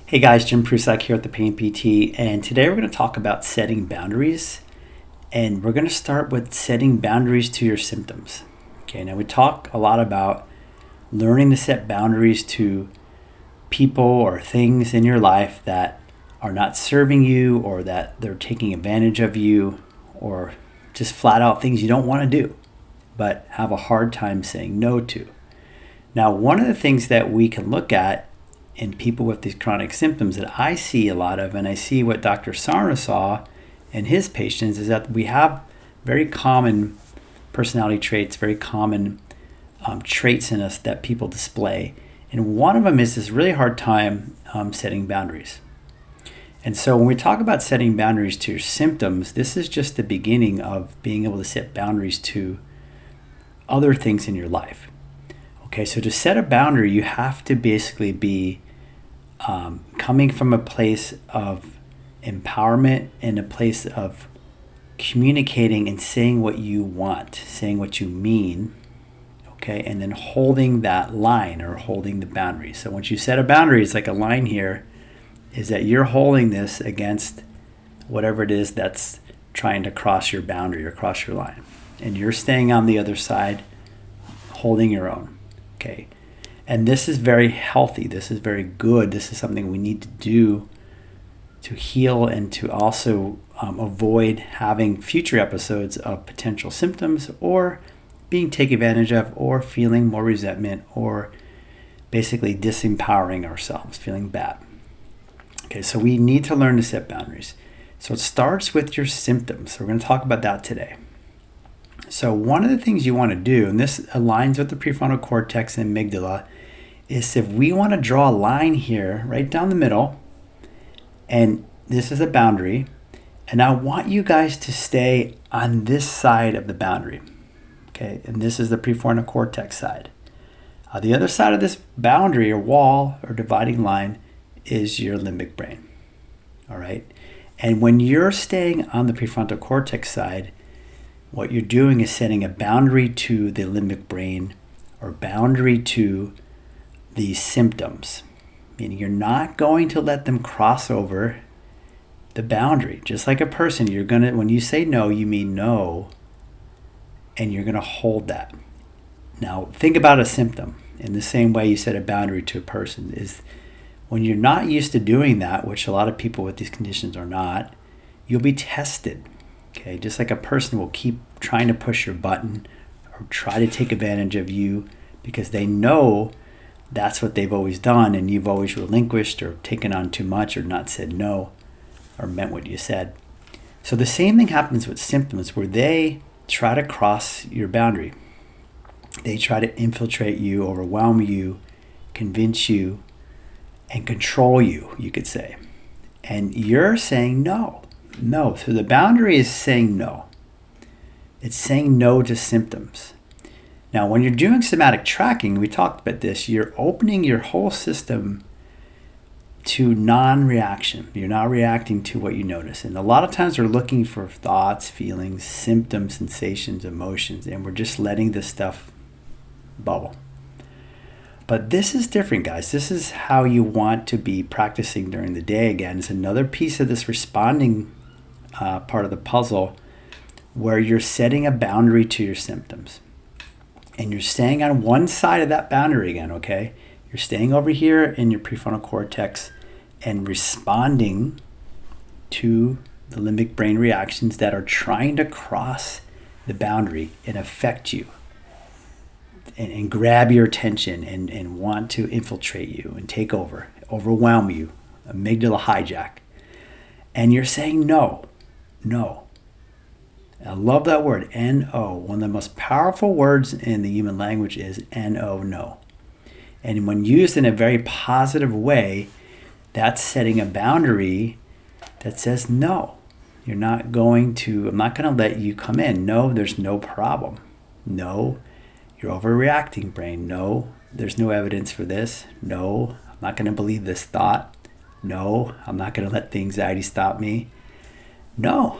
Hey guys, Jim Prusak here at the Pain PT, and today we're going to talk about setting boundaries, and we're going to start with setting boundaries to your symptoms. Okay, now we talk a lot about learning to set boundaries to people or things in your life that are not serving you or that they're taking advantage of you or just flat out things you don't want to do but have a hard time saying no to. Now, one of the things that we can look at in people with these chronic symptoms that I see a lot of, and I see what Dr. Sarna saw in his patients, is that we have very common personality traits, very common traits in us that people display. And one of them is this really hard time setting boundaries. And so when we talk about setting boundaries to your symptoms, this is just the beginning of being able to set boundaries to other things in your life. Okay, so to set a boundary, you have to basically be coming from a place of empowerment and a place of communicating and saying what you want, saying what you mean, okay, and then holding that line or holding the boundary. So once you set a boundary, it's like a line here, is that you're holding this against whatever it is that's trying to cross your boundary or cross your line. And you're staying on the other side, holding your own, okay? And this is very healthy. This is very good. This is something we need to do to heal and to also avoid having future episodes of potential symptoms or being taken advantage of or feeling more resentment or basically disempowering ourselves, feeling bad. Okay, so we need to learn to set boundaries. So it starts with your symptoms. So we're going to talk about that today. So one of the things you want to do, and this aligns with the prefrontal cortex and amygdala, is if we want to draw a line here right down the middle, and this is a boundary, and I want you guys to stay on this side of the boundary, okay? And this is the prefrontal cortex side. The other side of this boundary or wall or dividing line is your limbic brain, all right? And when you're staying on the prefrontal cortex side, what you're doing is setting a boundary to the limbic brain or boundary to the symptoms, meaning you're not going to let them cross over the boundary. Just like a person, you're going to, when you say no, you mean no, and you're going to hold that. Now, think about a symptom in the same way you set a boundary to a person is when you're not used to doing that, which a lot of people with these conditions are not, you'll be tested. Okay, just like a person will keep trying to push your button or try to take advantage of you because they know that's what they've always done and you've always relinquished or taken on too much or not said no or meant what you said. So the same thing happens with symptoms where they try to cross your boundary. They try to infiltrate you, overwhelm you, convince you, and control you, you could say. And you're saying no. No. So the boundary is saying no. It's saying no to symptoms. Now, when you're doing somatic tracking, we talked about this, you're opening your whole system to non-reaction. You're not reacting to what you notice. And a lot of times we're looking for thoughts, feelings, symptoms, sensations, emotions, and we're just letting this stuff bubble. But this is different, guys. This is how you want to be practicing during the day again. It's another piece of this responding part of the puzzle where you're setting a boundary to your symptoms. And you're staying on one side of that boundary again, okay? You're staying over here in your prefrontal cortex and responding to the limbic brain reactions that are trying to cross the boundary and affect you and grab your attention and want to infiltrate you and take over, overwhelm you, amygdala hijack. And you're saying no, no. I love that word, N-O. One of the most powerful words in the human language is N-O, no. And when used in a very positive way, that's setting a boundary that says no. I'm not going to let you come in. No, there's no problem. No, you're overreacting, brain. No, there's no evidence for this. No, I'm not going to believe this thought. No, I'm not going to let the anxiety stop me. No,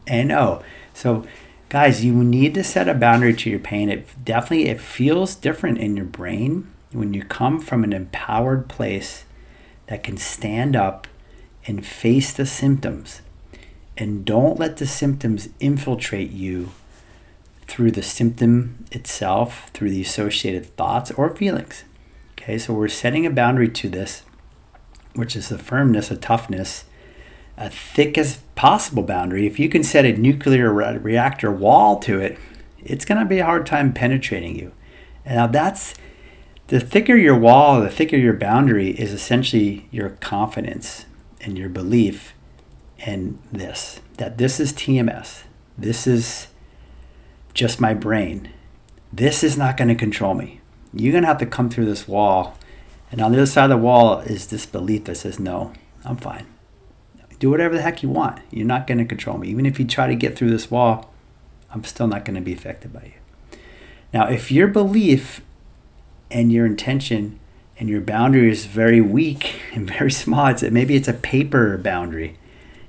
N-O. So guys, you need to set a boundary to your pain. It feels different in your brain when you come from an empowered place that can stand up and face the symptoms. And don't let the symptoms infiltrate you through the symptom itself, through the associated thoughts or feelings. Okay, so we're setting a boundary to this, which is a firmness, a toughness, a thick as possible boundary. If you can set a nuclear reactor wall to it, it's going to be a hard time penetrating you. And now that's, the thicker your wall, the thicker your boundary is essentially your confidence and your belief in this, that this is TMS. This is just my brain. This is not going to control me. You're going to have to come through this wall. And on the other side of the wall is this belief that says, no, I'm fine. Do whatever the heck you want. You're not going to control me. Even if you try to get through this wall, I'm still not going to be affected by you. Now, if your belief and your intention and your boundary is very weak and very small, maybe it's a paper boundary,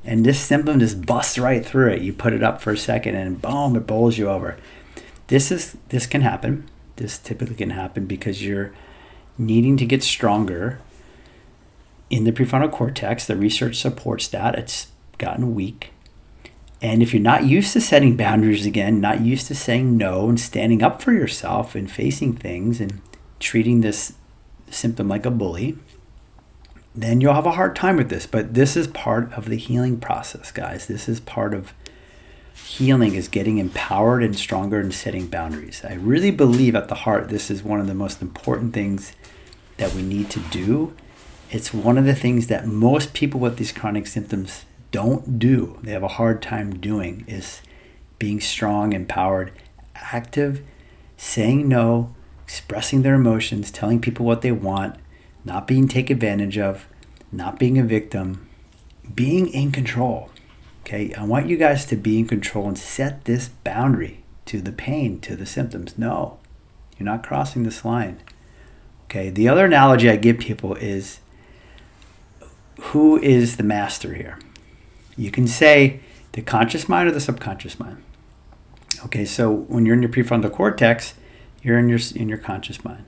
and this symptom just busts right through it. You put it up for a second and boom, it bowls you over. This can happen. This typically can happen because you're needing to get stronger in the prefrontal cortex. The research supports that. It's gotten weak. And if you're not used to setting boundaries again, not used to saying no and standing up for yourself and facing things and treating this symptom like a bully, then you'll have a hard time with this. But this is part of the healing process, guys. This is part of healing, is getting empowered and stronger and setting boundaries. I really believe at the heart this is one of the most important things that we need to do. It's one of the things that most people with these chronic symptoms don't do. They have a hard time doing, is being strong, empowered, active, saying no, expressing their emotions, telling people what they want, not being taken advantage of, not being a victim, being in control. Okay, I want you guys to be in control and set this boundary to the pain, to the symptoms. No, you're not crossing this line. Okay, the other analogy I give people is, who is the master here? You can say the conscious mind or the subconscious mind. Okay, so when you're in your prefrontal cortex, you're in your conscious mind.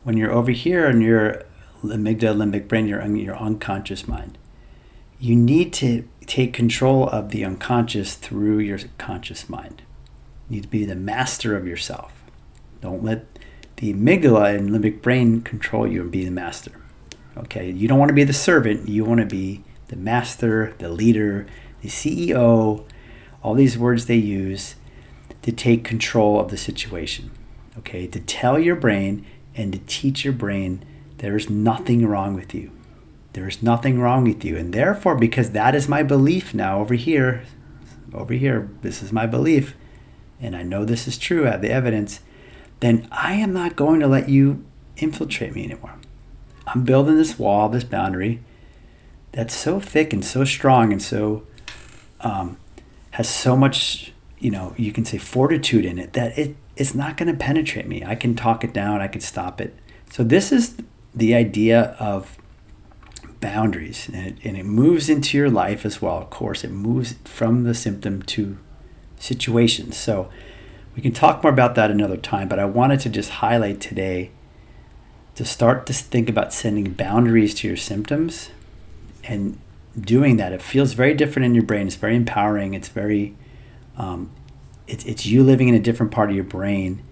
When you're over here in your amygdala, limbic brain, you're in your unconscious mind. You need to take control of the unconscious through your conscious mind. You need to be the master of yourself. Don't let the amygdala and limbic brain control you and be the master. Okay, you don't want to be the servant. You want to be the master, the leader, the CEO, all these words they use to take control of the situation. Okay, to tell your brain and to teach your brain there is nothing wrong with you. There is nothing wrong with you. And therefore, because that is my belief now over here, this is my belief, and I know this is true, I have the evidence, then I am not going to let you infiltrate me anymore. I'm building this wall, this boundary that's so thick and so strong and so has so much, you can say fortitude in it, that it's not going to penetrate me. I can talk it down. I can stop it. So this is the idea of boundaries, and it moves into your life as well. Of course, it moves from the symptom to situations. So we can talk more about that another time, but I wanted to just highlight today to start to think about setting boundaries to your symptoms and doing that. It feels very different in your brain. It's very empowering. It's very, it's you living in a different part of your brain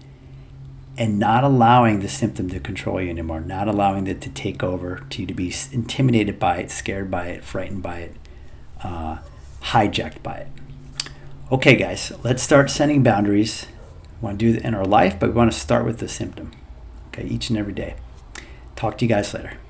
and not allowing the symptom to control you anymore, not allowing it to take over, to you to be intimidated by it, scared by it, frightened by it, hijacked by it. Okay, guys, let's start setting boundaries. We want to do that in our life, but we want to start with the symptom, okay, each and every day. Talk to you guys later.